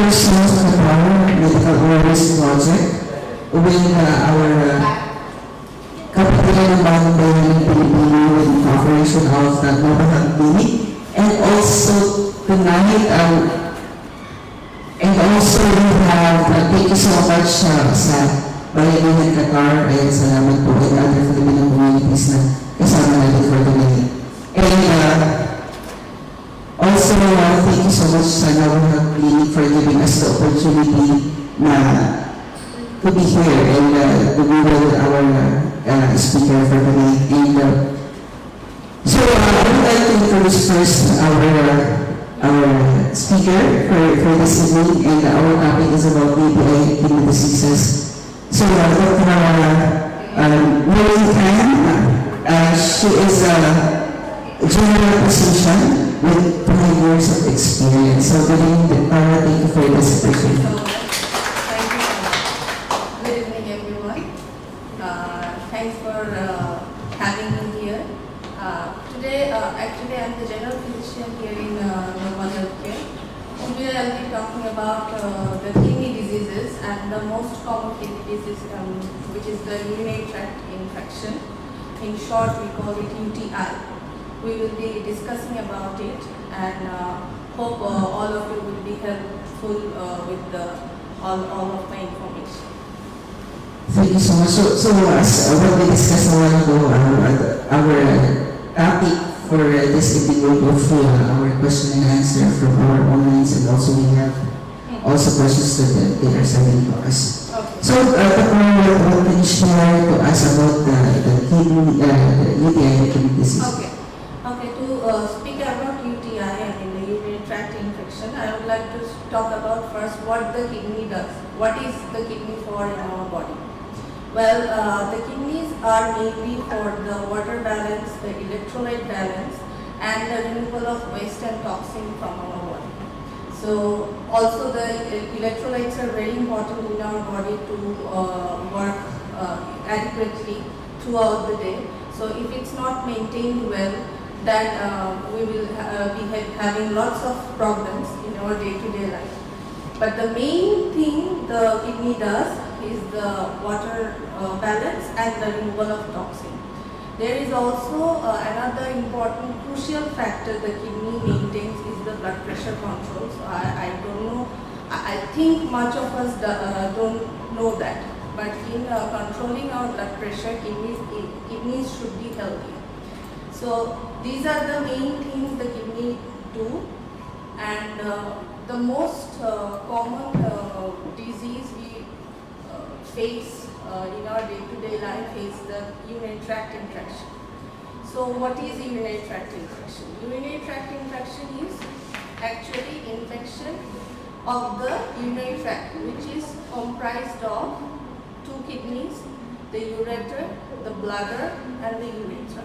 first month of our medical awareness project with our Kapatiran ng Bagong Bayan ng Pilipino with the cooperation of the Global Health Clinic, and also tonight and also we have thank you so much sa Bayan ng Qatar, ay salamat po and other Filipino communities na kasama natin for tonight. And also thank you so much sa Global Health Clinic for giving us the opportunity to be here and to be with our speaker for tonight. And so I would like to introduce first our speaker for this evening, and our topic is about UTI and kidney diseases. So Dr. Mary Tan, she is a general physician with 20 years of experience. So good evening, thank you for this opportunity. Thanks for having me here. Today, actually, I'm the general physician here in Normal Healthcare. Today, I'll be talking about the kidney diseases and the most common kidney disease, which is the urinary tract infection. In short, we call it UTI. We will be discussing about it, and hope all of you will be helpful with all of my information. Thank you so much. So as what we discussed a while ago, our topic for this evening will go through our question and answer from our audience, and also we have also questions that they are sending to us. Okay. So what can you share to us about the kidney, the UTI and kidney disease? Okay. To speak about UTI and in the urinary tract infection, I would like to talk about first what the kidney does. What is the kidney for in our body? Well, the kidneys are mainly for the water balance, the electrolyte balance, and the removal of waste and toxin from our body. So also the electrolytes are very important in our body to work adequately throughout the day. So if it's not maintained well, then we will be having lots of problems in our day-to-day life. But the main thing the kidney does is the water balance and the removal of toxin. There is also another important crucial factor the kidney maintains is the blood pressure control. So I don't know, I think much of us don't know that. But in controlling our blood pressure, kidneys should be healthy. So these are the main things the kidney do, and the most common disease we face in our day-to-day life is the urinary tract infection. So what is urinary tract infection? Urinary tract infection is actually infection of the urinary tract, which is comprised of two kidneys, the ureter, the bladder, and the urethra.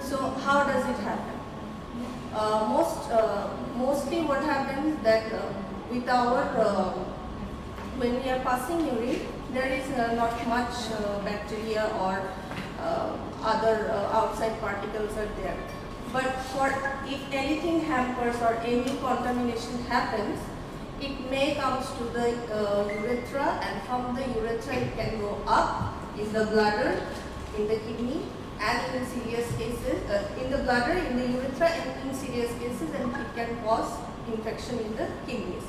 So how does it happen? Mostly what happens that with our when we are passing urine, there is not much bacteria or other outside particles are there. But if anything hampers or any contamination happens, it may comes to the urethra, and from the urethra it can go up in the bladder, in the kidney, and in serious cases, in the bladder, in the urethra, and in serious cases, and it can cause infection in the kidneys.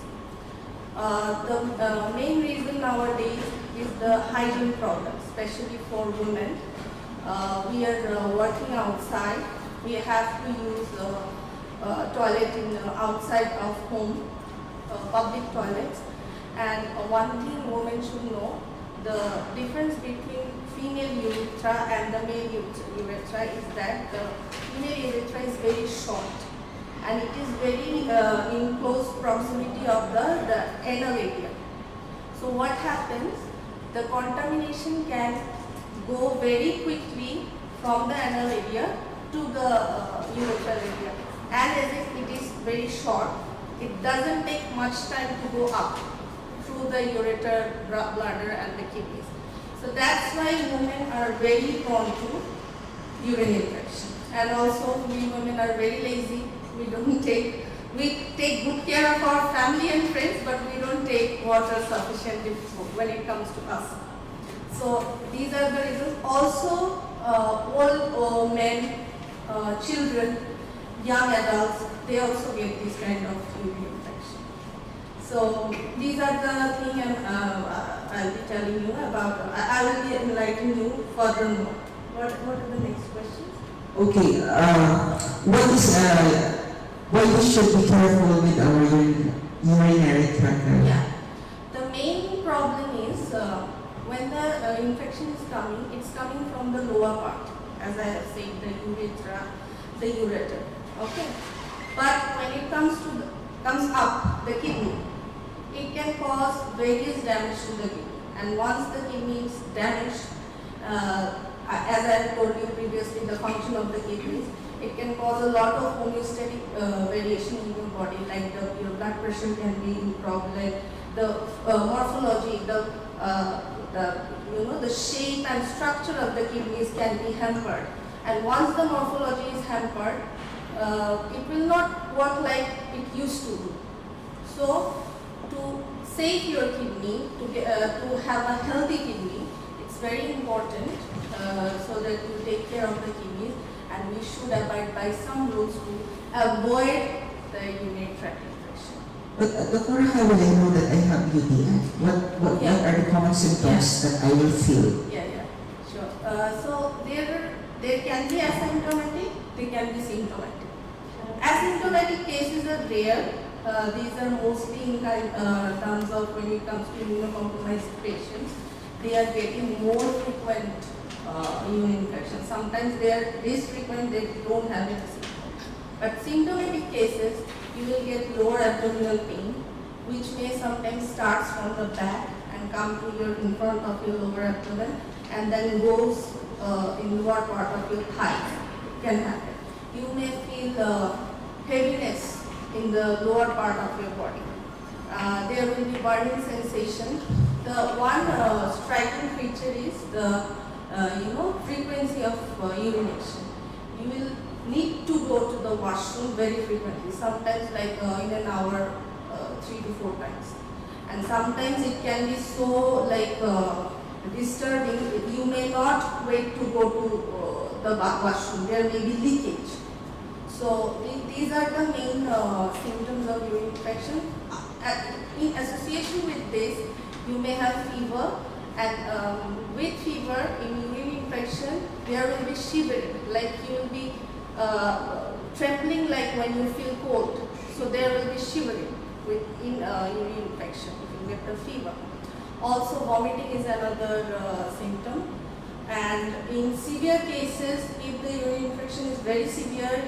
The main reason nowadays is the hygiene problem, especially for women. We are working outside. We have to use toilet in outside of home, public toilets. And one thing women should know, the difference between female urethra and the male urethra is that the female urethra is very short, and it is very in close proximity of the anal area. So what happens, the contamination can go very quickly from the anal area to the urethral area, and as if it is very short, it doesn't take much time to go up through the ureter, bladder, and the kidneys. So that's why women are very prone to urinary infection. And also we women are very lazy. We take take good care of our family and friends, but we don't take water sufficiently when it comes to us. So these are the reasons. Also, old men, children, young adults, they also get this kind of urinary infection. So these are the things I'll be telling you about. I will be enlightening you furthermore. What are the next questions? Okay, why we should be careful with our urinary tract? Yeah. The main problem is when the infection is coming, it's coming from the lower part, as I have said, the urethra, the ureter. Okay. But when it comes up the kidney, it can cause various damage to the kidney. And once the kidney is damaged, as I have told you previously, the function of the kidneys, it can cause a lot of homeostatic variation in your body, like your blood pressure can be improved, like the morphology, the shape and structure of the kidneys can be hampered. And once the morphology is hampered, it will not work like it used to do. So, to save your kidney, to have a healthy kidney, it's very important so that you take care of the kidneys, and we should abide by some rules to avoid the urinary tract infection. But Dr. How will I know that I have UTI? What are the common symptoms that I will feel? Yeah, sure. So there can be asymptomatic, there can be symptomatic. Asymptomatic cases are rare. These are mostly in terms of when it comes to immunocompromised patients. They are getting more frequent urinary infections. Sometimes they are less frequent, they don't have any symptoms. But symptomatic cases, you will get lower abdominal pain, which may sometimes start from the back and come to in front of your lower abdomen, and then goes in lower part of your thigh. It can happen. You may feel heaviness in the lower part of your body. There will be burning sensation. The one striking feature is the frequency of urination. You will need to go to the washroom very frequently, sometimes like in an hour 3 to 4 times. And sometimes it can be so disturbing, you may not wait to go to the washroom, there may be leakage. So these are the main symptoms of urinary infection. In association with this, you may have fever, and with fever in urinary infection, there will be shivering, like you will be trembling like when you feel cold. So there will be shivering in urinary infection if you get the fever. Also, vomiting is another symptom. And in severe cases, if the urinary infection is very severe,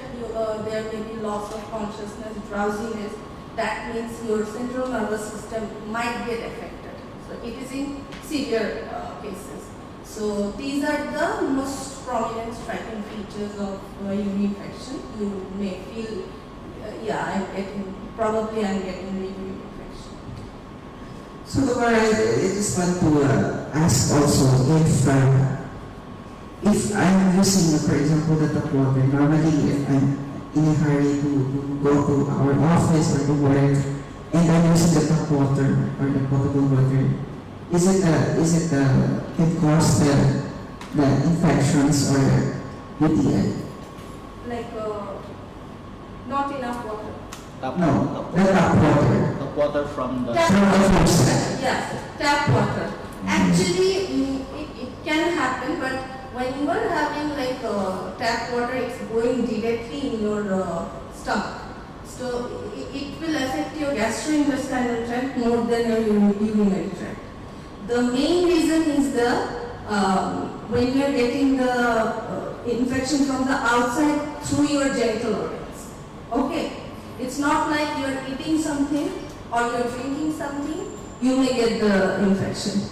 there may be loss of consciousness, drowsiness. That means your central nervous system might get affected. So it is in severe cases. So these are the most prominent striking features of urinary infection. You may feel, I'm getting the urinary infection. So I just want to ask also if I'm using, for example, the tap water, normally if I'm in a hurry to go to our office or to work, and I'm using the tap water or the potable water, is it can cause the infections or UTI? Like not enough water. The tap water. Tap water from the faucet. Yes, tap water. Actually, it can happen, but when you are having tap water, it's going directly in your stomach. So it will affect your gastrointestinal tract more than your urinary tract. The main reason is when you are getting the infection from the outside through your genital organs. Okay, it's not like you are eating something or you are drinking something, you may get the infection.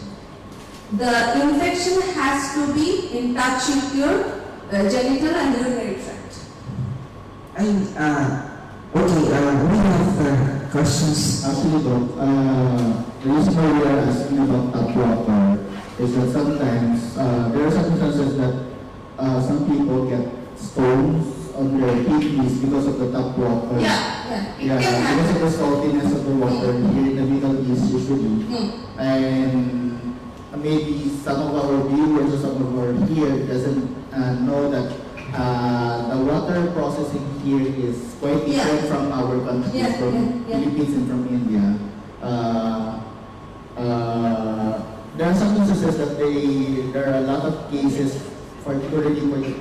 The infection has to be in touch with your genital and urinary tract. We have questions. Actually, Doc, the reason why we are asking about tap water is that sometimes there are circumstances that some people get stones on their kidneys because of the tap water. It Yeah, can because of happen. the saltiness of the water here in the Middle East usually. And maybe some of our viewers or some of our here doesn't know that the water processing here is quite different from our countries, from Philippines and from India. There are some instances that there are a lot of cases, particularly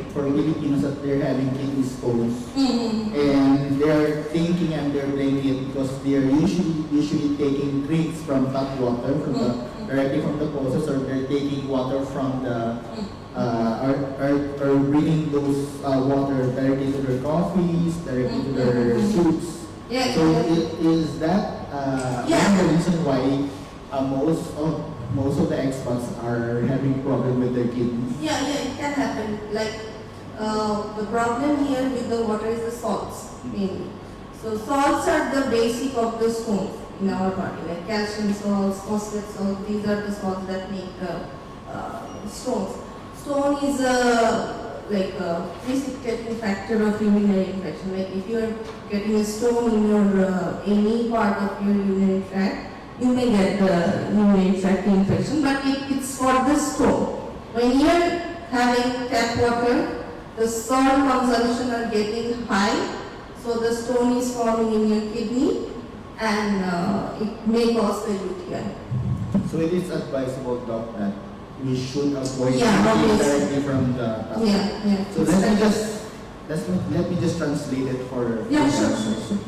for Filipinos, that they're having kidney stones. And they're thinking and they're blaming it because they're usually taking drinks from tap water, directly from the process, or they're taking water from the or bringing those water directly to their coffees, directly to their soups. So is that one of the reason why most of the expats are having problem with their kidneys? It can happen. Like the problem here with the water is the salts mainly. So salts are the basic of the stones in our body, like calcium salts, phosphate salts. These are the salts that make stones. Stone is like a precipitating factor of urinary infection. Like if you are getting a stone in your any part of your urinary tract, you may get the urinary tract infection, but it's for the stone. When you are having tap water, the salt consumption are getting high, so the stone is forming in your kidney, and it may cause the UTI. So it is advisable, Doc, that we should avoid obviously. directly from the tap. So let me just translate it for Sure.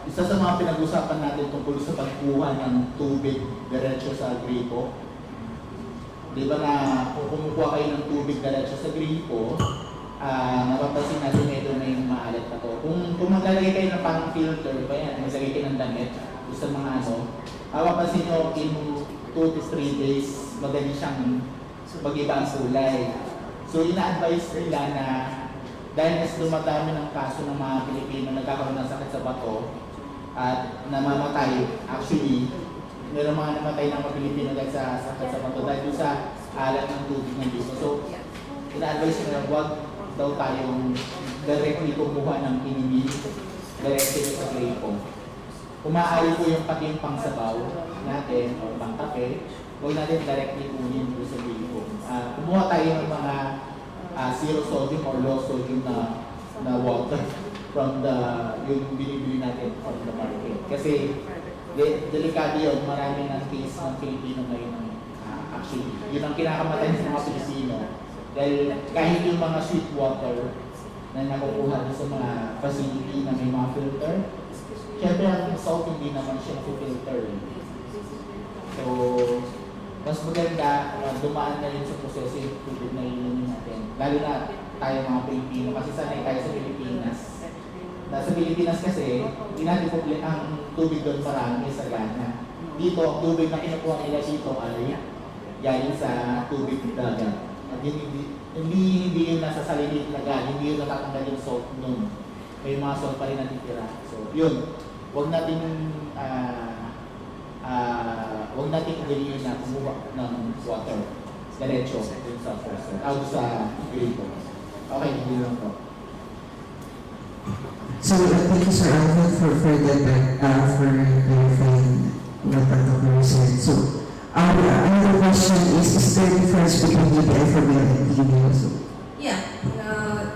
Isa sa mga pinag-usapan natin tungkol sa pagkuha ng tubig diretso sa gripo. Di ba na kung kumukuha kayo ng tubig diretso sa gripo, napapansin natin medyo na yung maalat na to. Kung maglalagay kayo ng parang filter ba yan, maglagay kayo ng damit, sa mga mapapansin nyo in 2 to 3 days, madali siyang mag-iba ang kulay. So ina-advise nila na dahil mas dumadami ng kaso ng mga Pilipino nagkakaroon ng sakit sa bato at namamatay, actually, meron mga namatay ng mga Pilipino dahil sa sakit sa bato dahil sa alat ng tubig ng gripo. So, ina-advise nila huwag daw tayong directly kumuha ng kidney directly sa gripo. Kung maaari po yung pati yung pangsabaw natin o pangkape, huwag natin directly kunin sa gripo. Kumuha tayo ng mga zero sodium or low sodium na water from yung binibili natin from the market. Kasi delikado yun, marami ng case ng Pilipino ngayon. Actually, yun ang kinakamatay sa mga Pilipino. Dahil kahit yung mga sweet water na nakukuha sa mga facility na may mga filter, syempre ang salt hindi naman siya na-filter. So, mas maganda dumaan na yun sa proseso yung tubig na inumin natin. Lalo na tayo mga Pilipino kasi sanay tayo sa Pilipinas. Sa Pilipinas kasi, hindi natin ang tubig doon marami sa gana. Dito, ang tubig na kinukuha nila dito ay galing sa tubig dagat. At hindi yun nasa salilit na galing, hindi yun natatanggal yung salt nun. May mga salt pa rin natitira. So, yun. Huwag natin gawin na kumuha ng water diretso dun sa faucet, sa gripo. Okay, hindi lang po. So, thank you, Sir Alvin, for that, for clarifying what Dr. said. So, another question is there a difference between UTI for male and female?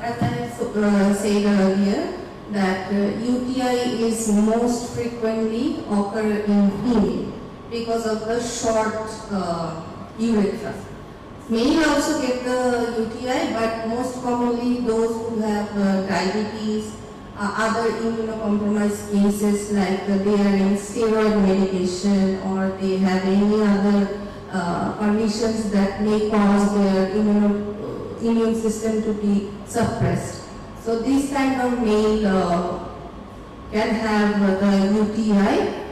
As I said earlier, that UTI is most frequently occur in female because of the short urethra. Male also get the UTI, but most commonly those who have diabetes, other immunocompromised cases like they are in steroid medication or they have any other conditions that may cause their immune system to be suppressed. So this kind of male can have the UTI,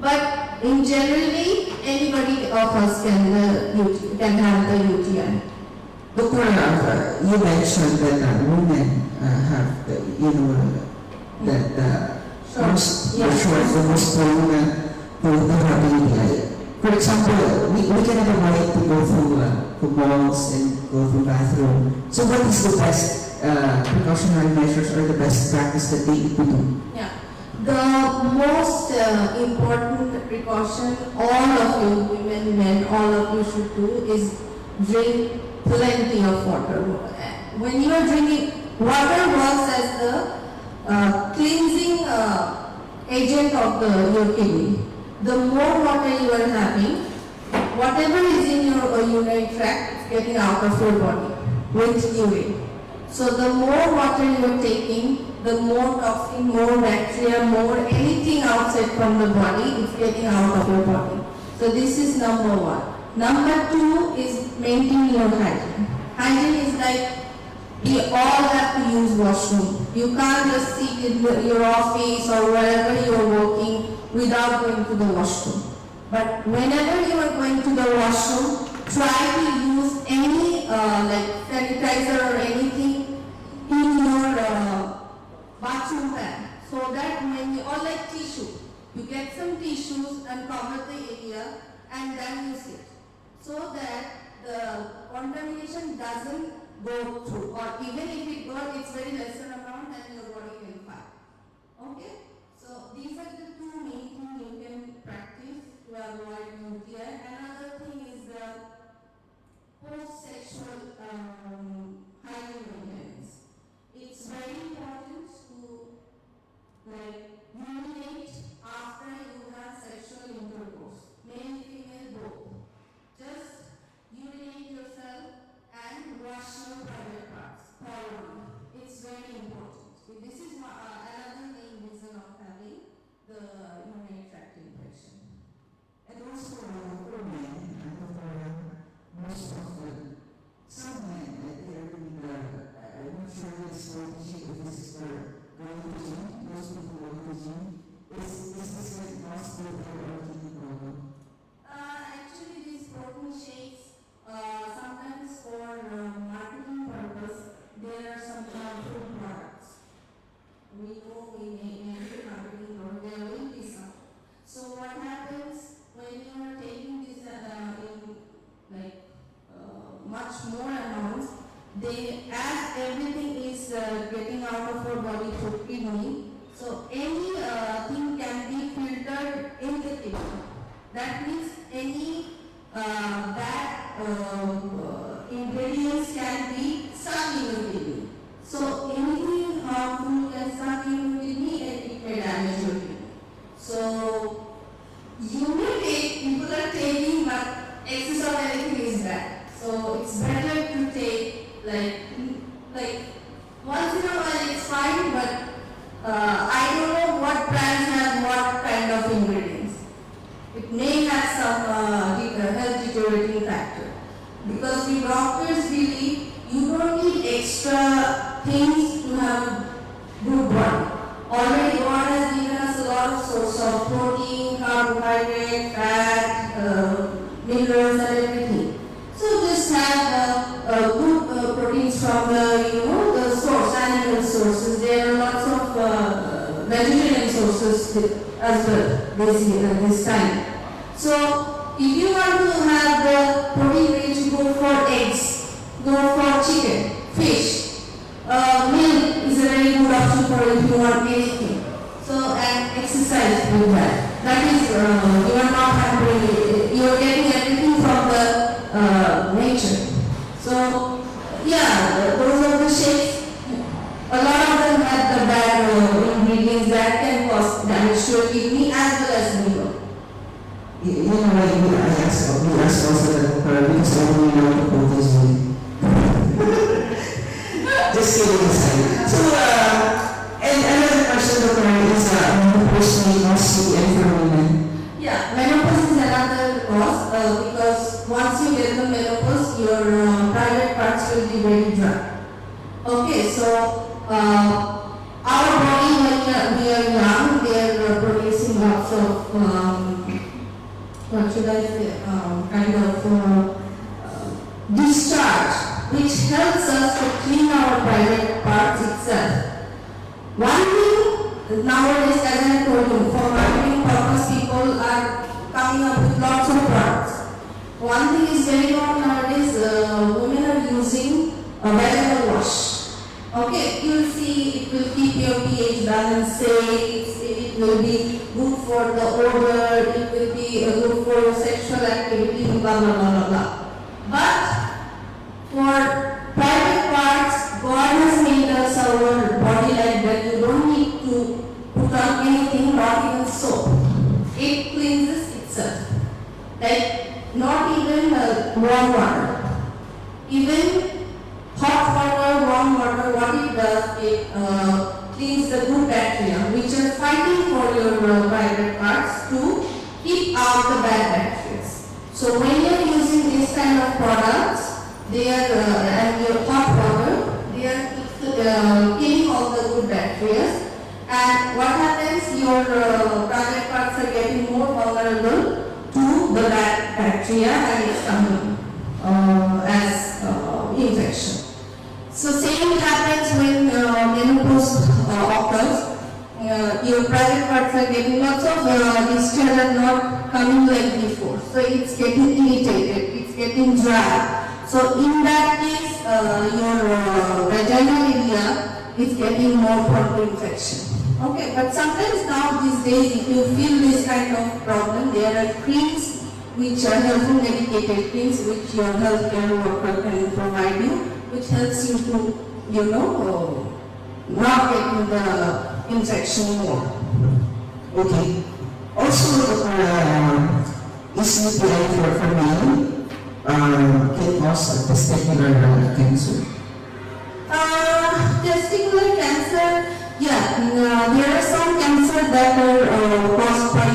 but in generally anybody of us can have the UTI. Doctor, you mentioned that women have the, the most prone to have the UTI. For example, we cannot avoid to go through malls and go through bathroom. So what is the best precautionary measures or the best practice that they need to do? Yeah. The most important precaution all of you, women, men, all of you should do is drink plenty of water. When you are drinking, water works as the cleansing agent of your kidney. The more water you are having, whatever is in your urinary tract is getting out of your body with urine. So the more water you are taking, the more toxin, more bacteria, more anything outside from the body is getting out of your body. So this is number one. Number two is maintaining your hygiene. Hygiene is like we all have to use washroom. You can't just sit in your office or wherever you are working without going to the washroom. But whenever you are going to the washroom, try to use any like sanitizer or anything in your bathroom pan, so that when you, or like tissue, you get some tissues and cover the area and then use it, so that the contamination doesn't go through, or even if it goes, it's very lesser amount and your body can fight. Okay? So these are the two main things you can practice to avoid UTI. Another thing is the post-sexual hygiene maintenance. It's very important to urinate after you have sexual intercourse, male, female, both. Just urinate yourself and wash your private parts thoroughly. It's very important. This is another main reason of having the urinary tract infection. And also, for men, most often, some men, they are doing I'm not sure this if this is for going to gym, most people going to gym. Is this like possible for our kidney problem? Actually, these protein shakes, sometimes for marketing purpose, there are some food products. We know we may do marketing or there will be some. So what happens when you are taking this in much more amounts, as everything is getting out of our body through kidney, so any thing can be filtered in the kidney. That means any bad ingredients can be stuck in the kidney. So anything harmful can stuck in the kidney and it may damage your kidney. So you may take, people are taking, but excess of anything is bad. So it's better to take like once in a while it's fine, but I don't know what brands have what kind of ingredients. It may have some health deteriorating factor. Because we doctors believe you don't need extra things to have a good body. Already God has given us a lot of source of protein, carbohydrate, fat, minerals and everything. So just have good proteins from the source, animal sources. There are lots of vegetarian sources as well this time. So if you want to have the protein rich, go for eggs, go for chicken, fish. Milk is a very good option for if you want anything. So and exercise with that. That is you are not hampering. You are getting everything from the nature. So yeah, those are the shakes. A lot of them have the bad ingredients that can cause damage to your kidney as well as liver. You know why we ask also that because I don't know the protein. Just kidding aside. So, and another question, Dr. is menopause may cause UTI for women. Yeah, menopause is another cause because once you get the menopause, your private parts will be very dry. Okay, so our body when we are young, they are producing lots of what should I say, kind of discharge, which helps us to clean our private parts itself. One thing nowadays, as I told you, for marketing purpose, people are coming up with lots of products. One thing is very common nowadays, women are using a vaginal wash. pH balance, it will be good for the odor, it will be good for your sexual activity, blah blah blah blah blah. But for private parts, God has made us our body like that. You don't need to put on anything, not even soap. It cleanses itself. Like not even warm water. Even hot water, warm water, what it does, it cleans the good bacteria which are fighting for your private parts to keep out the bad bacteria. So when you are using this kind of products, they are and your hot water, they are killing all the good bacteria. And what happens? Your private parts are getting more vulnerable to the bad bacteria and it's coming as infection. So same happens when menopause occurs. Your private parts are getting lots of discharge are not coming like before. So it's getting irritated, it's getting dry. So in that case, your vaginal area is getting more prone to infection. Okay, but sometimes now these days, if you feel this kind of problem, there are creams which are healthy medicated creams which your healthcare worker can provide you, which helps you to, not getting the infection more. Okay. Also, is UTI for men can cause testicular cancer? Testicular cancer, yeah, there are some cancer that are caused by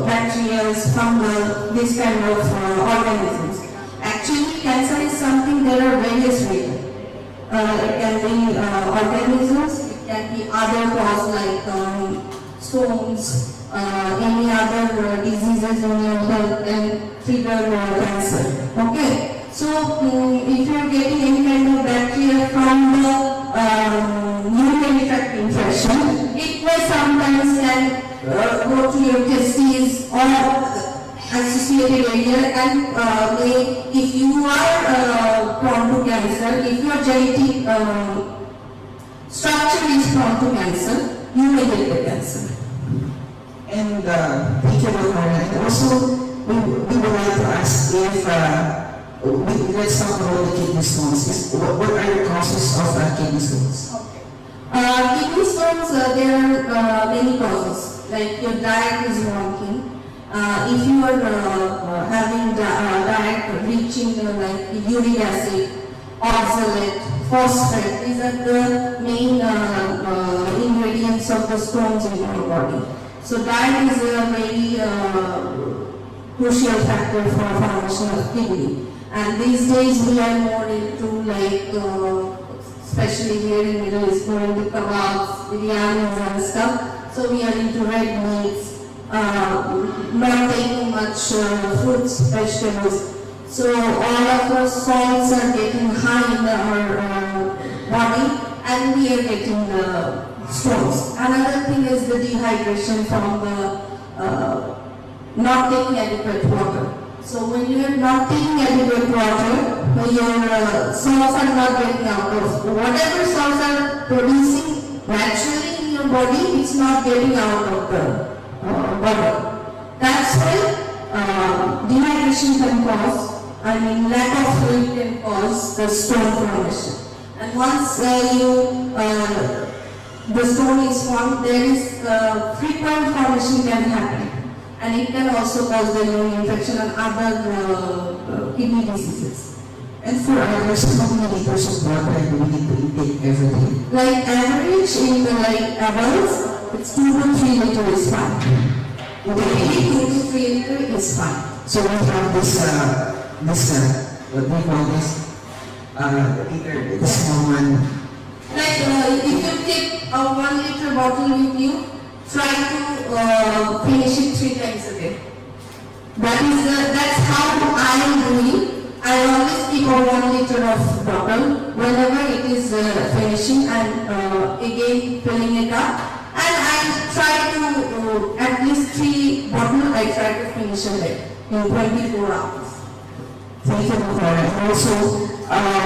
bacteria, fungal, this kind of organisms. Actually, cancer is something, there are various reasons. It can be organisms, it can be other cause like stones, any other diseases in your health and trigger cancer. Okay, so if you are getting any kind of bacteria from the urinary tract infection, it may sometimes can go to your testes or associated area and if you are prone to cancer, if your genetic structure is prone to cancer, you may get the cancer. And thank you, Dr. And also, we would like to ask if, let's talk about the kidney stones. What are the causes of kidney stones? Okay. Kidney stones, there are many causes. Like your diet is one thing. If you are having diet reaching like uric acid, oxalate, phosphate, these are the main ingredients of the stones in your body. So diet is a very crucial factor for formation of kidney. And these days we are more into like, especially here in Middle East, more into kebabs, biryanis and stuff. So we are into red meats, not taking much fruits, vegetables. So all of our salts are getting high in our body and we are getting the stones. Another thing is the dehydration from the not taking adequate water. So when you are not taking adequate water, your salts are not getting out of whatever salts are producing naturally in your body, it's not getting out of the body. That's why dehydration can cause, lack of fluid can cause the stone formation. And once the stone is formed, there is frequent formation can happen. And it can also cause the urinary infection and other kidney diseases. And for others, how many liters of water do we need to intake every day? Like average in the adults, it's 2 to 3 liters is fine. Daily 2 to 3 liters is fine. So we have this, what do you call this? Liter, the small one. Like if you take a 1 liter bottle with you, try to finish it 3 times a day. That's how I am doing. I always keep a 1 liter of bottle whenever it is finishing and again filling it up. And I try to at least 3 bottles I try to finish a day in 24 hours. Thank you, Dr. And also,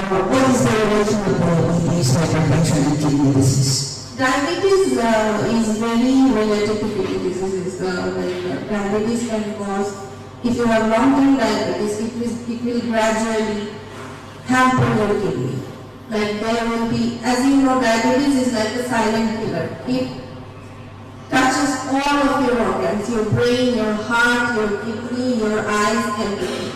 what is the relation between diabetes, hypertension, and kidney disease? Diabetes is very related to kidney diseases. Diabetes can cause, if you have long-term diabetes, it will gradually hamper your kidney. Like there will be, as you know, diabetes is like a silent killer. It touches all of your organs, your brain, your heart, your kidney, your eyes, everything.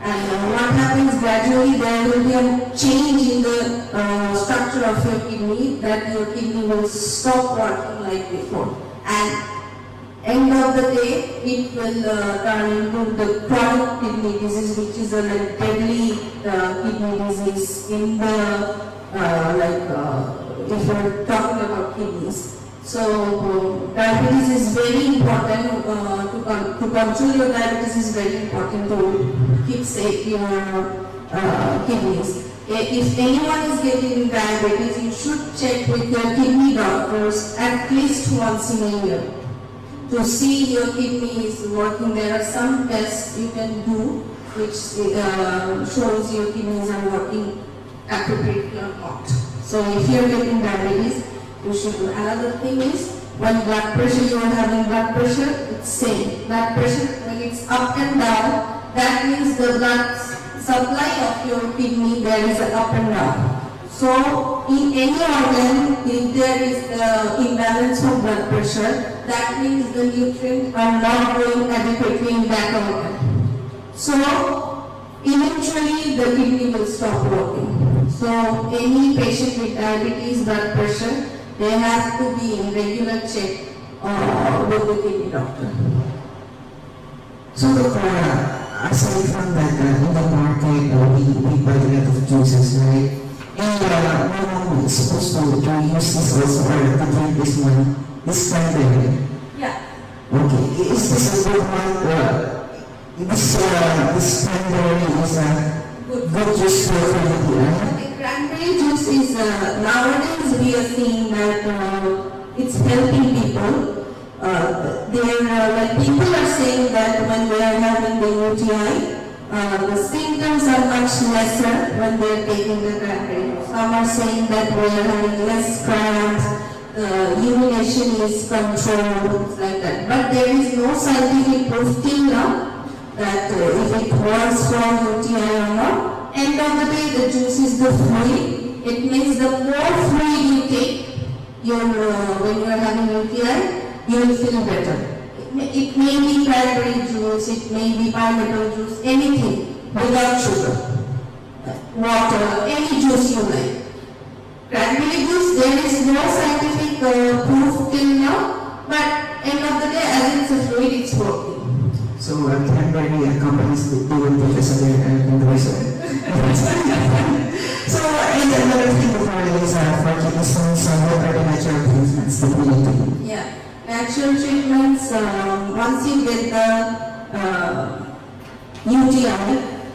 And what happens gradually, there will be a change in the structure of your kidney, that your kidney will stop working like before. And end of the day, it will turn into the chronic kidney disease, which is a deadly kidney disease in the, if you're talking about kidneys. So diabetes is very important, to control your diabetes is very important to keep safe your kidneys. If anyone is getting diabetes, you should check with your kidney doctors at least once in a year to see your kidney is working. There are some tests you can do which shows your kidneys are working appropriately or not. So if you're getting diabetes, you should do. Another thing is, when blood pressure, you are having blood pressure, it's same. Blood pressure, when it's up and down, that means the blood supply of your kidney, there is an up and down. So in any organ, if there is imbalance of blood pressure, that means the nutrients are not going adequately in that organ. So eventually the kidney will stop working. So any patient with diabetes, blood pressure, they have to be in regular check with the kidney doctor. So aside from that, in the market, we buy a lot of juices, right? And we're supposed to use this also, or to drink this one, this cranberry. Yeah. Okay, is this a good one? This cranberry is a good juice for UTI? The cranberry juice is, nowadays we are seeing that it's helping people. People are saying that when they are having the UTI, the symptoms are much lesser when they are taking the cranberry. Some are saying that we are having less cramps, urination is controlled, things like that. But there is no scientific proof till now that if it works for UTI or not. End of the day, the juice is the fluid. It means the more fluid you take, when you are having UTI, you will feel better. It may be cranberry juice, it may be pineapple juice, anything without sugar, water, any juice you like. Cranberry juice, there is no scientific proof till now, but end of the day, as it's a fluid, it's working. So cranberry companies do it as a individual. So, and another thing before is for kidney stones, what are the natural treatments that we need to do? Yeah. Natural treatments, once you get the UTI,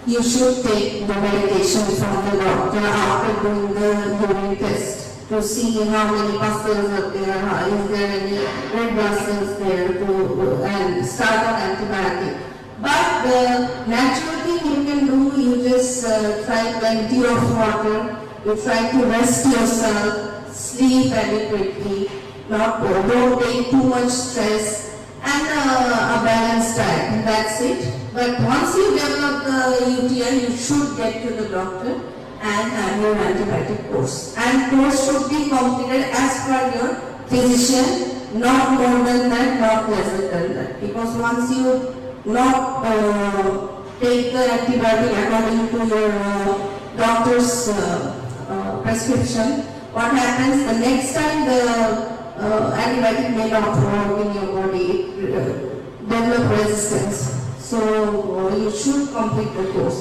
you should take the medication from the doctor after doing the urine test to see how many pustules are there, is there any red blood cells there, and start on antibiotic. But the natural thing you can do, you just try plenty of water, you try to rest yourself, sleep adequately, don't take too much stress, and a balanced diet, and that's it. But once you develop the UTI, you should get to the doctor and have your antibiotic course. And course should be completed as per your physician, not more than that, not lesser than that. Because once you not take the antibiotic according to your doctor's prescription, what happens the next time the antibiotic may not work in your body, develop resistance. So you should complete the course.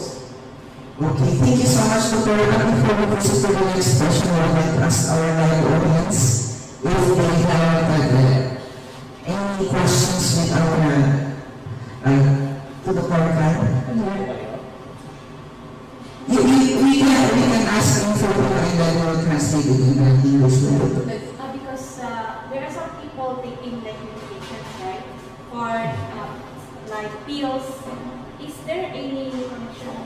Okay, thank you so much, Dr. Before we proceed to the next question, I would like to ask our live audience if they have any questions with to the Corcan. We can ask them for and then we'll translate it in English. Because there are some people taking like medications, right? For like pills. Is there any connection?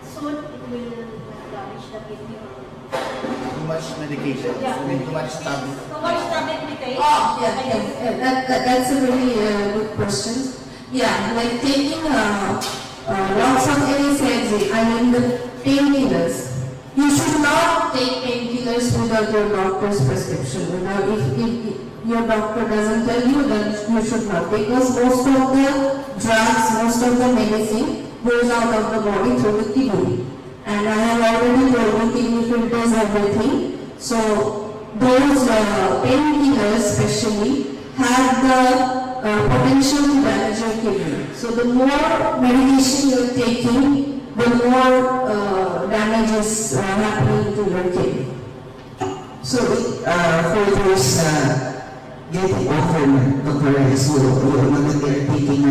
Soon it will damage the kidney or too much medication, Yeah. I mean, too much tablet. Too much tablet we take. Oh, yeah, yes. That's a very good question. Yeah, like taking lots of NSAIDs, I mean the painkillers. You should not take painkillers without your doctor's prescription. If your doctor doesn't tell you, then you should not, because most of the drugs, most of the medicine goes out of the body through the kidney. And I have already told you kidney filters everything. So those painkillers especially have the potential to damage your kidney. So the more medication you are taking, the more damage is happening to your kidney. So, for those getting often occurrence, you know that they're taking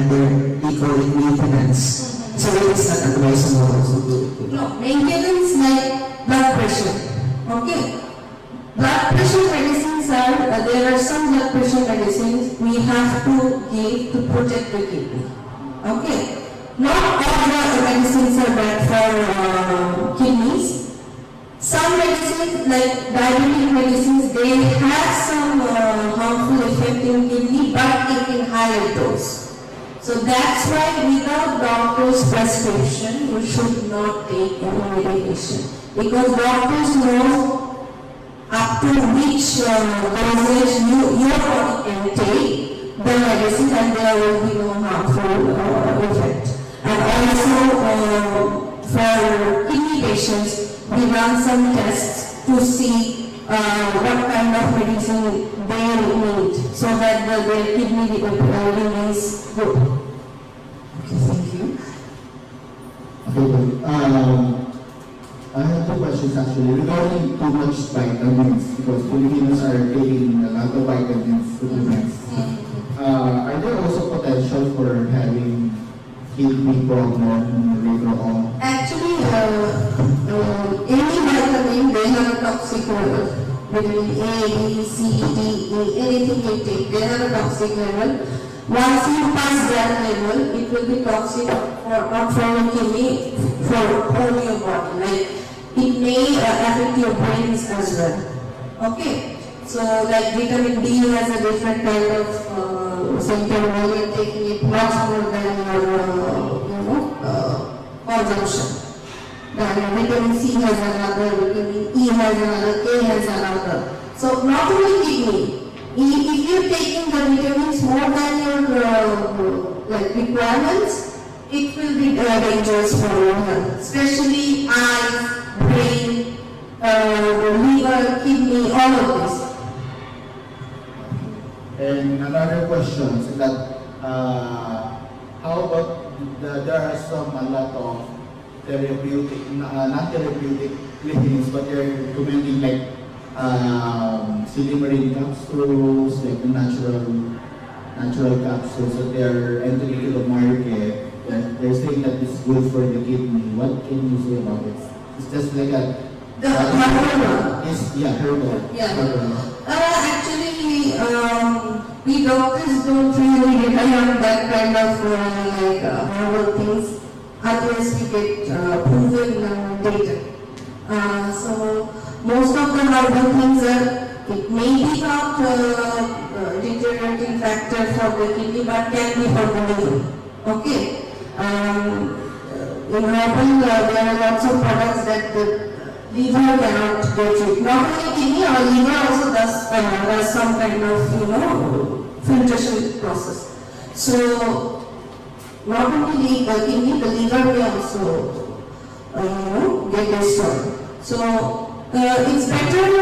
they call it maintenance. So it is not advisable also to No, maintenance like blood pressure. Okay. Blood pressure medicines are, there are some blood pressure medicines we have to give to protect the kidney. Okay. Not all the medicines are bad for kidneys. Some medicines like diabetic medicines, they have some harmful effect in kidney but in higher dose. So that's why without doctor's prescription, you should not take any medication. Because doctors know up to which dosage your body can take the medicine, and there will be no harmful effect. And also for kidney patients, we run some tests to see what kind of medicine they need so that their kidney remains good. Okay, thank you. Okay, I have two questions actually regarding too much vitamins, because Filipinos are taking a lot of vitamins supplements. Are there also potential for having kidney problem later on? Actually, any vitamin, they have a toxic level. Vitamin A, B, C, D, E, anything you take, they have a toxic level. Once you pass that level, it will be toxic not for your kidney, for all your body. Like, it may affect your brains as well. Okay? So, like vitamin D has a different kind of symptom when you're taking it much more than your, consumption. Then vitamin C has another, vitamin E has another, K has another. So not only kidney, if you're taking the vitamins more than your requirements, it will be dangerous for your health, especially eyes, brain, liver, kidney, all of this. And another question is that how about there are a lot of therapeutic, non-therapeutic clinics, but they're recommending like silymarin capsules, like the natural capsules that they're entering into the market. They're saying that it's good for the kidney. What can you say about it? It's just like a The herbal. herbal. Yeah. Herbal. Actually, we doctors don't really rely on that kind of herbal things unless we get proven data. So most of the herbal things it may be not deteriorating factor for the kidney, but can be for the liver. Okay. In herbal, there are lots of products that the liver cannot go through. Not only kidney, our liver also does some kind of filtration process. So not only the kidney, the liver may also get destroyed. So it's better to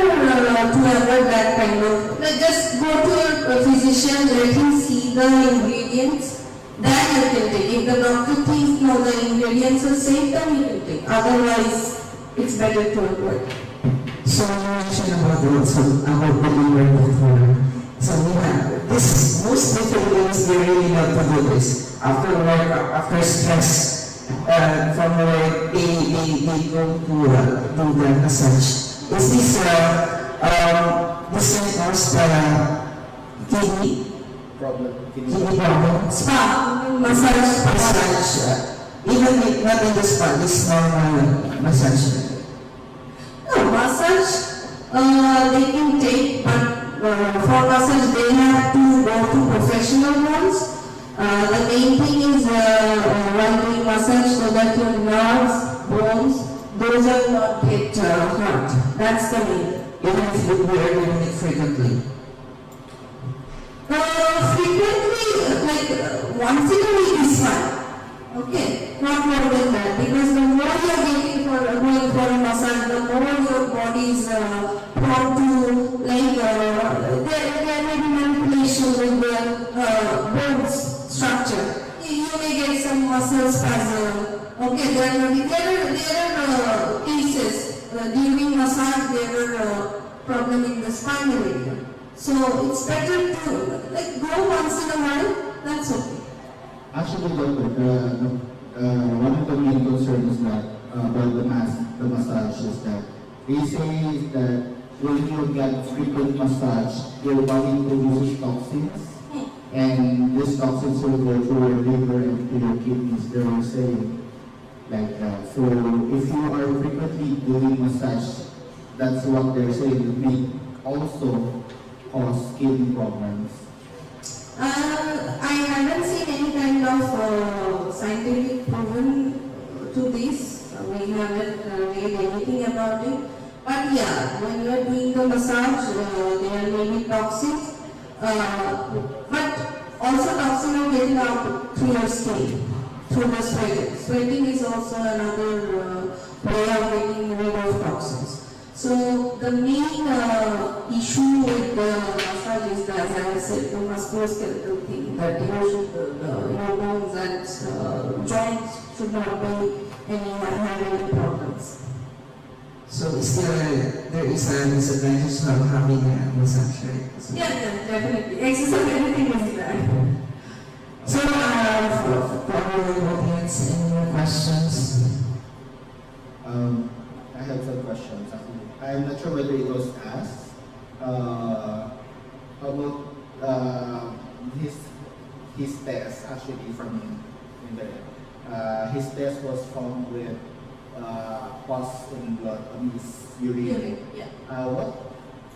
avoid that kind of. Just go to your physician, let him see the ingredients. Then you can take. If the doctor thinks no, the ingredients are safe, then you can take. Otherwise, it's better to avoid. So you mentioned about the liver before. So this most Filipinos, they really love to do this. After work, after stress, from work, they go to do the massage. Is this can cause kidney problem? Spa, massage. Even if not in the spa, this normal massage. No, massage they can take, but for massage they have to go to professional ones. The main thing is while doing massage so that your nerves, bones, those will not get hurt. That's the main. Even if we are doing it frequently. Frequently, like once in a week is fine. Okay, not more than that. Because the more you are going for a massage, the more your body is prone to like there may be manipulation with the bones structure. You may get some muscle spasm. Okay, there are cases during massage there are problem in the spinal area. So it's better to like go once in a while. That's okay. Actually, doctor, one of the main concerns that about the massage is that they say that when you get frequent massage, your body produces toxins, and these toxins will go through your liver and to your kidneys. They were saying like that. So if you are frequently doing massage, that's what they're saying. It may also cause skin problems. I haven't seen any kind of scientific proven to this. We haven't read anything about it. But yeah, when you are doing the massage, there may be toxins. But also toxins are getting out through your skin, through the sweating. Sweating is also another way of getting rid of toxins. So the main issue with the massage is, as I said, the musculoskeletal thing, that your bones and joints should not be have any problems. So there is a disadvantage of having a massage, right? So, Yeah, definitely. Exercise, everything is bad. so for our audience, any more questions? I have some questions. I'm not sure whether it was asked about his test actually from in the his test was found with pus in blood on his urine. Yeah. What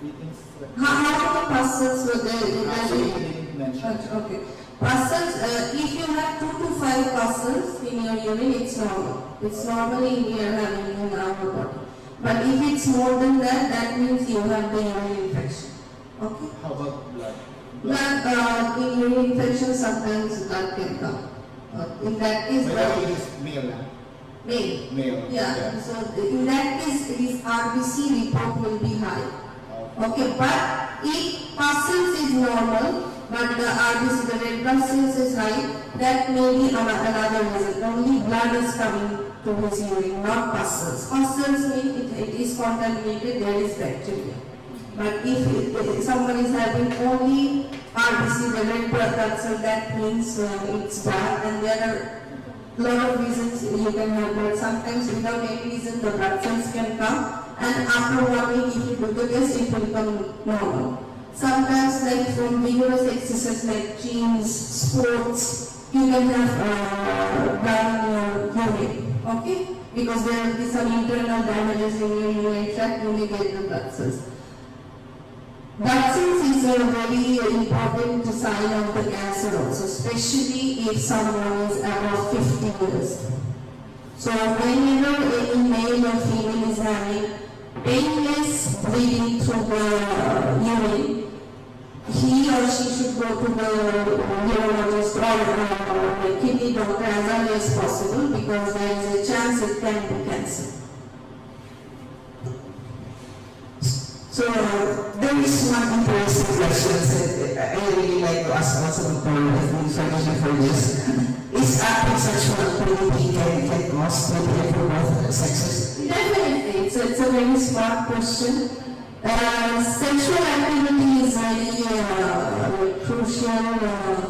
do you think? How many pustules were there? Actually, he didn't mention. Okay. Pustules, if you have 2 to 5 pustules in your urine, it's normal. It's normally we are having in our body. But if it's more than that, that means you have the urine infection. Okay? How about blood? Blood, in urine infection, sometimes blood can come. In that case, Whether it is male, male. male. Yeah. So in that case, his RBC report will be high. Okay, but if pustules is normal, but the RBC, the red blood cells is high, that may be another reason. Only blood is coming to his urine, not pustules. Pustules mean it is contaminated, there is bacteria. But if someone is having only RBC, the red blood cell, that means it's bad, and there are a lot of reasons you can have blood. Sometimes without any reason the blood cells can come, and after 1 week if you do the test it will become normal. Sometimes like from vigorous exercise like gyms, sports, you can have blood in your urine, okay? Because there will be some internal damages in your urinary tract, you may get the blood cells. Blood cells is a very important sign of the cancer also, especially if someone is above 50 years. So whenever any male or female is having painless bleeding through the urine, he or she should go to the urologist or the kidney doctor as early as possible, because there is a chance it can be cancer. So there is one interesting question that I really like to ask also before for this. Is active sexual activity can cause maybe for both sexes? Definitely, it's a very smart question. Sexual activity is very crucial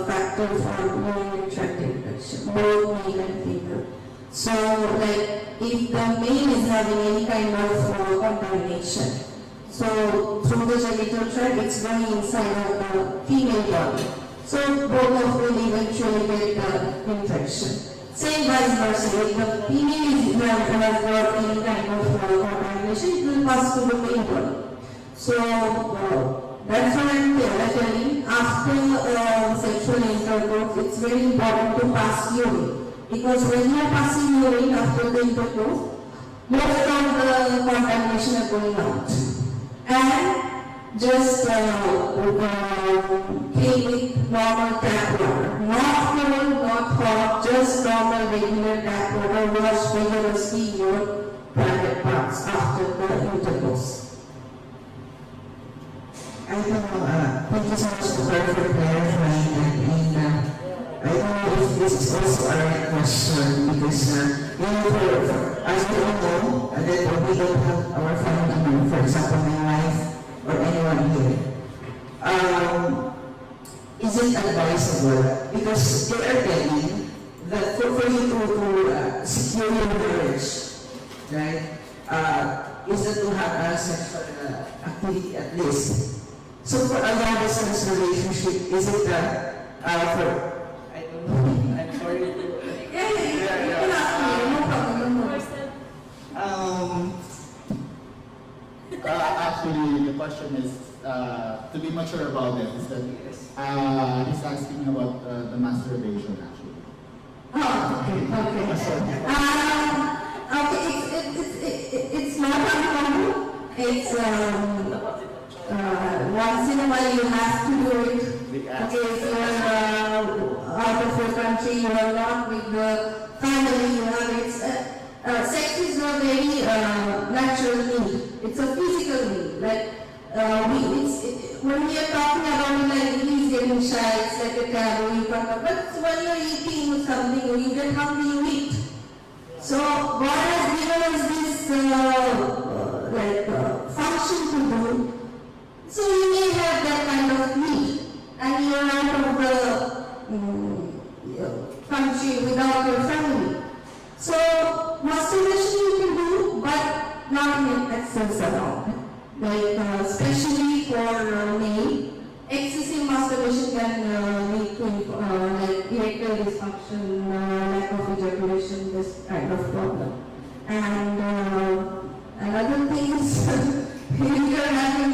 factor for urinary tract infection, both male and female. So, like if the male is having any kind of contamination, so through the genital tract, it's going inside of the female body. So both of them eventually get infection. Same vice versa. If the female has got any kind of contamination, it will pass to the male body. So that's why I'm telling after sexual intercourse, it's very important to pass urine, because when you are passing urine after the intercourse, most of the contamination are going out. And just clean with normal tap water, not cold, not hot, just normal regular tap water. Wash vigorously your private parts after the intercourse. I don't know, thank you so much for clarifying that, and I don't know if this is also a right question, because as we all know, that we don't have our family member, for example, my wife or anyone here. Is it advisable? Because they are telling that for you to secure your marriage, right, is that to have a sexual activity at least. So for a long distance relationship, is it for, I don't know, I'm sorry. Yeah. You can ask me, no problem. Actually, the question is, to be mature about it, is that he's asking about the masturbation actually. Oh, okay. It's not uncommon. It's once in a while you have to do it. Okay, if you are out of your country, you are not with the family, you have it. Sex is a very natural need. It's a physical need. Like when we are talking about it, like he's getting shy, it's like a taboo. You can't. But when you are eating something, you get hungry, you eat. So God has given us this function to do. So you may have that kind of need, and you are out of the country without your family. So masturbation you can do, but not in excess around. Like especially for male, excessive masturbation can lead to like erectile dysfunction, lack of ejaculation, this kind of problem. And another thing is, if you are having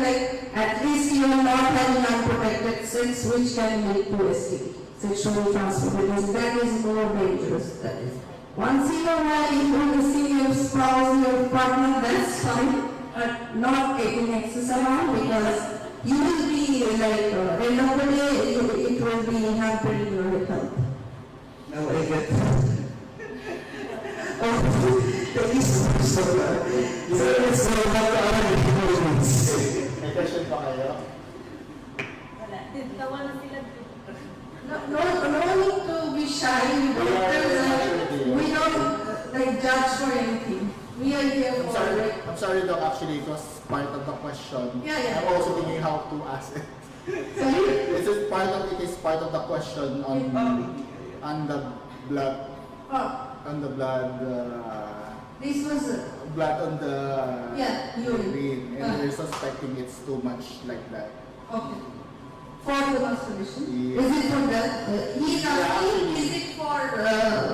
at least you are not having unprotected sex, which can lead to STD, sexually transmitted disease. That is more dangerous. That is once in a while, if you want to see your spouse, your partner, that's fine, but not taking excess around, because you will be end of the day, it will be hampering your health. Now I get thank you so much for that. So let's go back to our recordings. May question pa kayo? Wala. Tawa na sila. No need to be shy. We don't judge for anything. We are here for I'm sorry Doc, actually it was part of the question. Yeah. I'm also thinking how to ask it. Sorry? It is part of the question on the blood. On the blood. This was Blood on the urine. and they're suspecting it's too much like that. Okay. For the masturbation? Yeah. Is it for that? He's asking, is it for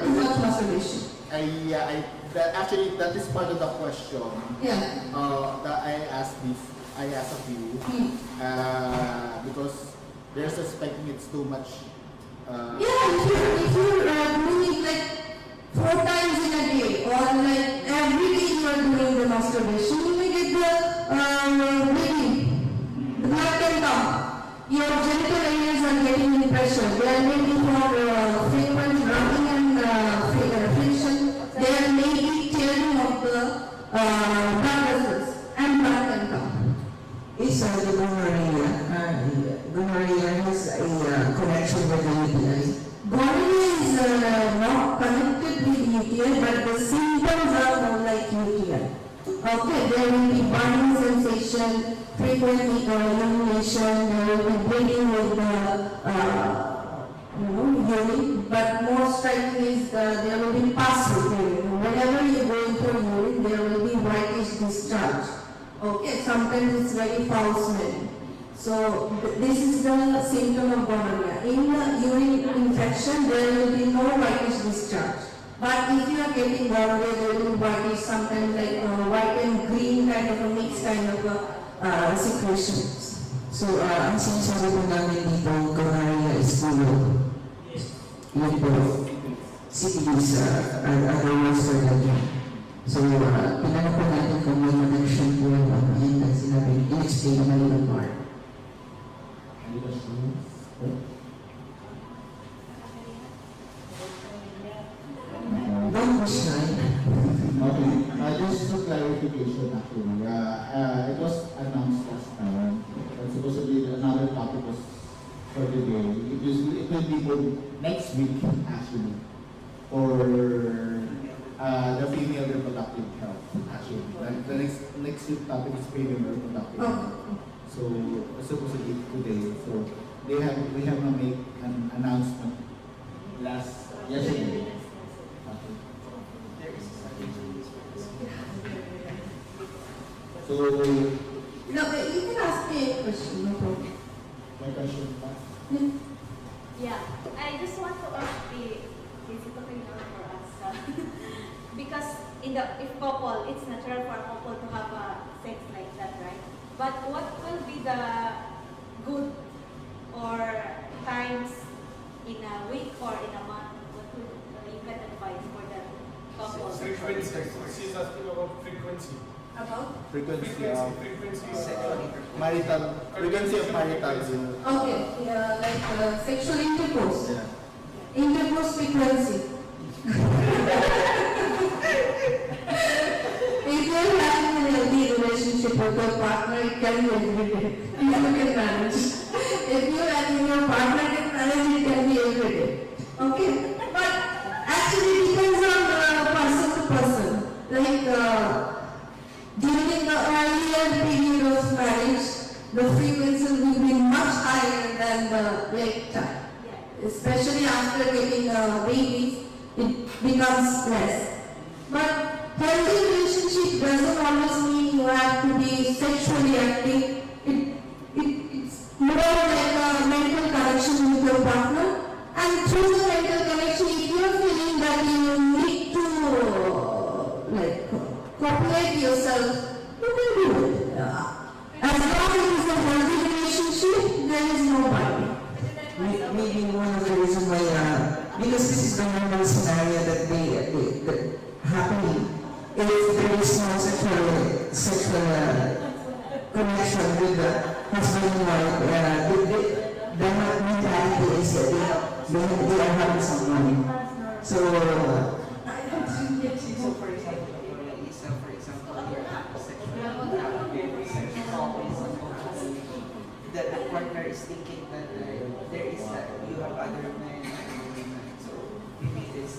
too much masturbation? Actually, that is part of the question. Yeah. That I asked of you. Because they're suspecting it's too much. If you're doing it 4 times in a day, or every day you are doing the masturbation, you may get the bleeding. The blood can come. Your genital areas are getting in pressure. They are waiting for frequent rubbing and friction. They are maybe tearing of the blood vessels, and blood can come. Is the gonorrhea has a connection with the UTI? Gonorrhea is not connected with UTI, but the symptoms are more like UTI. Okay, there will be burning sensation, frequent urination, there will be bleeding with urine, but more striking is there will be pus with urine. Whenever you go in for urine, there will be whitish discharge. Okay, sometimes it's very foul smelling. So this is the symptom of gonorrhea. In the urine infection, there will be no whitish discharge. But if you are getting gonorrhea, there will be whitish, sometimes white and green kind of a mixed kind of a secretions. So, ang sinasabi po namin dito, gonorrhea is fluid. Yun po, CTs are other words for that. So, pinanap po natin kung may connection po yung yun na sinabi, in-explain na little more. Any questions? Don't question. Okay, just a clarification actually. It was announced last time that supposedly another topic was for the day. It will be for next week actually for the female reproductive health actually. Like the next week topic is female reproductive health. So it's supposed to be today. So we have to make an announcement yesterday. So, No, you can ask me a question, no problem. my question pa? Yeah, I just want to ask is it okay now for us? Because if couple, it's natural for a couple to have a sex like that, right? But what will be the good or times in a week or in a month? What would you can advise for that couple? Frequency. She's asking about frequency. About? Frequency of Frequency. marital Okay, like sexual intercourse. Yeah. Intercourse frequency. If you are having a healthy relationship with your partner, it can be every day. If you can manage. If you and your partner can manage, it can be every day. Okay? But actually it depends on person to person. Like during the earlier period of marriage, the frequency will be much higher than the late time. Especially after getting babies, it becomes less. But healthy relationship doesn't always mean you have to be sexually active. It's more like a mental connection with your partner. And through the mental connection, if you are feeling that you need to copulate yourself, you can do it. As long as it is a healthy relationship, there is no binding. Maybe one of the reasons why, because this is the normal scenario that happening. If there is no sexual connection with the husband and wife, the mentality is that they are having someone. So, for example, you're having sexual that the partner is thinking that there is you have other men and women, so maybe it is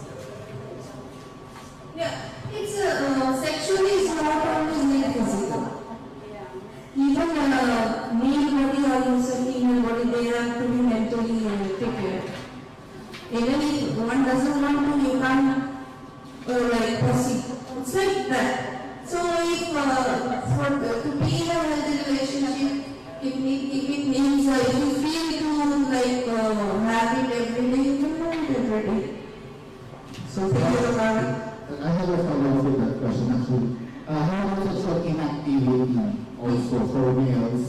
Yeah, it's sexually is not always like physical. Even male body or also female body, they have to be mentally prepared. Even if one doesn't want to, you can't proceed. It's like that. So if to be in a healthy relationship, if it means if you feel to have it every day, you can have it every day. So thank you about I have a follow-up with that question actually. How about sexual inactivity also for males?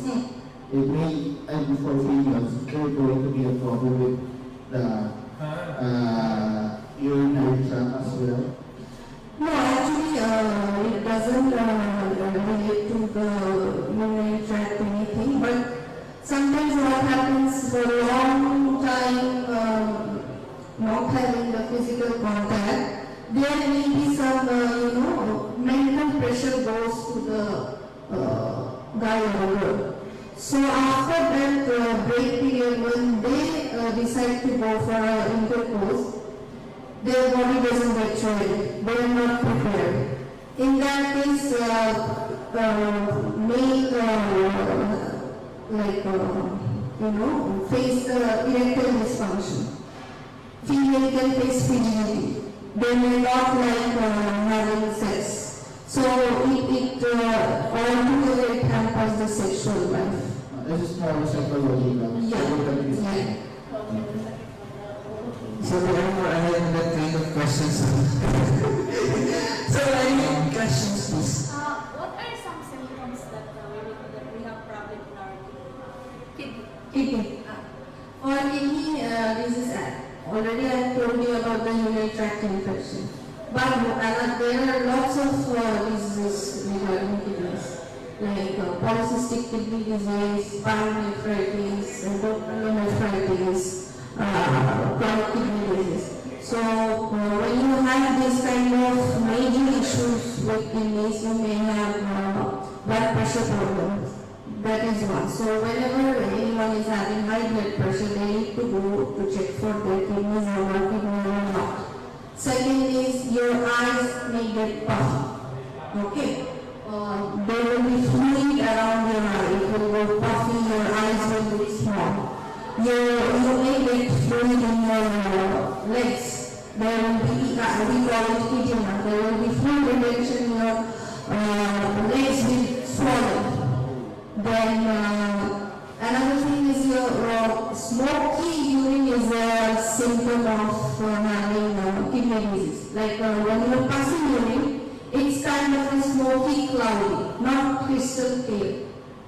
It may, and for females, they're going to be a problem with the urinary tract as well. No, actually, it doesn't relate to the urinary tract or anything, but sometimes what happens for a long time, not having the physical contact, there may be some, mental pressure goes to the guy or girl. So after that break period, when they decide to go for intercourse, their body doesn't get ready. They are not prepared. In that case, face erectile dysfunction. Female can face frigidity. They may not like having sex. So altogether it hampers the sexual life. This is more psychological. Yeah. so we are more ahead of that kind of questions. So any questions, please? What are some symptoms that we have already I told you about the urinary tract infection. But there are lots of diseases regarding kidneys, like polycystic kidney disease, pyelonephritis, endocrinolonephritis, chronic kidney disease. So when you have this kind of major issues with kidneys, you may have blood pressure problems. That is one. So whenever anyone is having high blood pressure, they need to go to check for their kidneys are working well or not. Second is your eyes may get puffy. Okay. There will be fluid around your eye. It will go puffy. Your eyes will be small. You may get fluid in your legs. There will be, we call it edema. There will be fluid retention in your legs will swollen. Then another thing is your smoky urine is a symptom of having kidney disease. Like when you are passing urine, it's kind of a smoky cloudy, not crystal clear.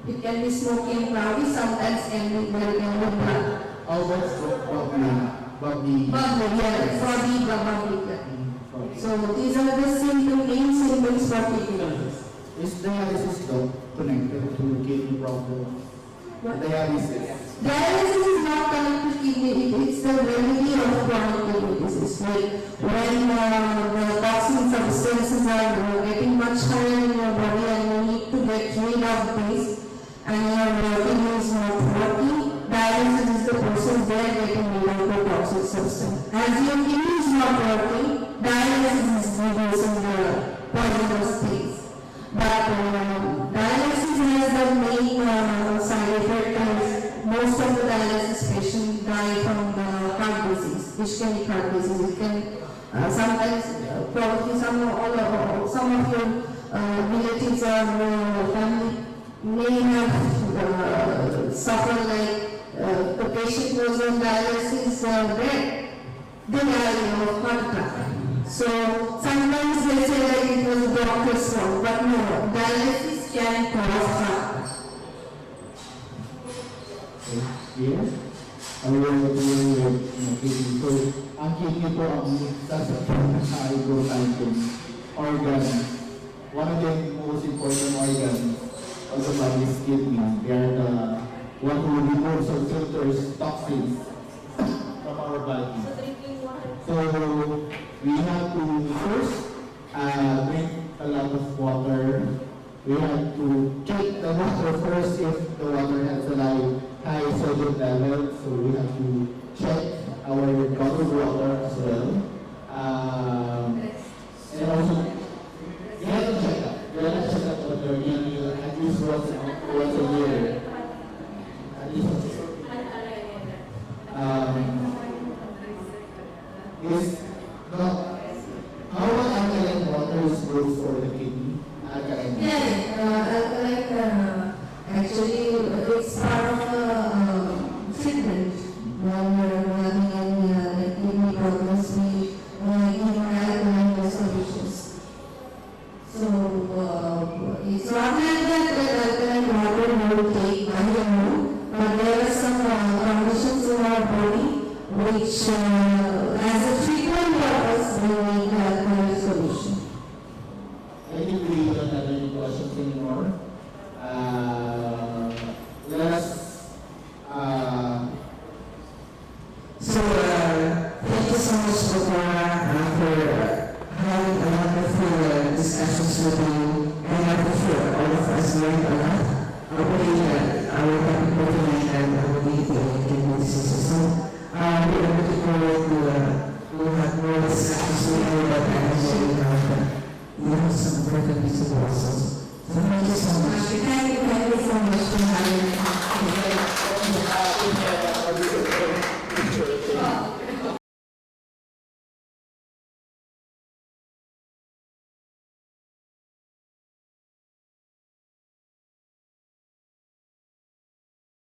It can be smoky and cloudy, sometimes can be very blood. Oh, that's bubbly. Bubbly, yeah, frothy, bubbly. Yeah. So these are the main symptoms for kidney disease. Is dialysis though connected to kidney problems? What? Dialysis. Dialysis is not connected to kidney, it's the remedy of chronic kidney disease. Like when the toxin substances are getting much higher in your body and you need to get rid of these and your kidney is not working, dialysis is the process there getting rid of the toxic substance. As your kidney is not working, dialysis is reducing the poisonous things. But dialysis has the main side effect is most of the dialysis patients die from the heart disease, ischemic heart disease. It can sometimes probably some of your relatives or family may have suffered like the patient was on dialysis they die of heart attack. So sometimes they say that it was a doctor's fault, but no, dialysis can cause heart. Yes. Ang kidney. So, ang kidney po ang sasakyan sa growth items, organ. One of the most important organs of the body is kidney. They are the one who removes or filters toxins from our body. So drinking water. So, we have to first drink a lot of water. We have to check the water first if the water has a high sodium level. So we have to check our bottled water as well. And also, you have to check up. You have to check up water at least once a year. At least once a year. How about alkaline water is good for the kidney? Alkaline water. Yeah, actually it's part of the treatment. When you're having any kidney problems, we give alkaline solutions. So it's not like that alkaline water will take by your own, but there are some conditions in our body which as a treatment purpose we need alkaline solution. I think we don't have any questions anymore. Let us thank you so much, Doktora, for having a wonderful discussions with you, and I'm sure all of us learned a lot. Our topic for tonight and our Uti And Kidney Issues. So, we are looking forward to have more discussions with you, but I'm sure you have some further pieces also. So thank you so much. Thank you so much for having me.